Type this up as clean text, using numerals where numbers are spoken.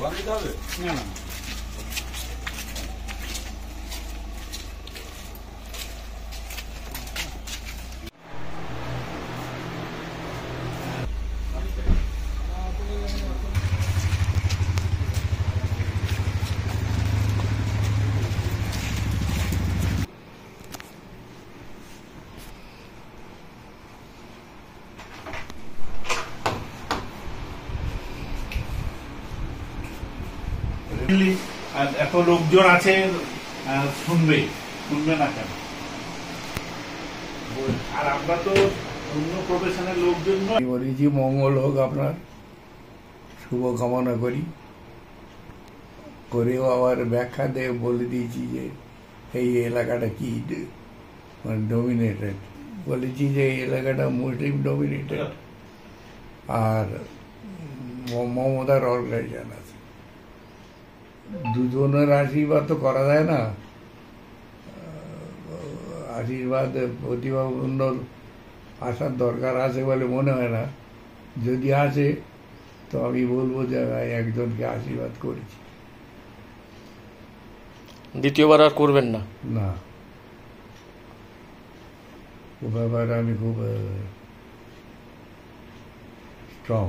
না না এত লোকজন আছে, শুনবে না কেন? আর আমরা তো অন্য প্রফেশনের লোকজন নয়। বলেছি মঙ্গল হোক আপনার, শুভ কামনা করি। করেও আবার ব্যাখ্যা দিয়ে বলে দিয়েছি যে এই এলাকাটা কি মানে ডমিনেটেড। বলেছি যে এই এলাকাটা মুসলিম ডমিনেটেড আর মমতার অর্গানাইজেশন আছে। দুজনের আশীর্বাদ তো করা যায় না। আশীর্বাদ প্রতিভাপূর্ণ আসার দরকার আছে বলে মনে হয় না। যদি আসে তো আমি বলবো যে একজনকে আশীর্বাদ করেছি। দ্বিতীয়বার আর করবেন না? না, ও ব্যাপারে আমি খুব স্ট্রং।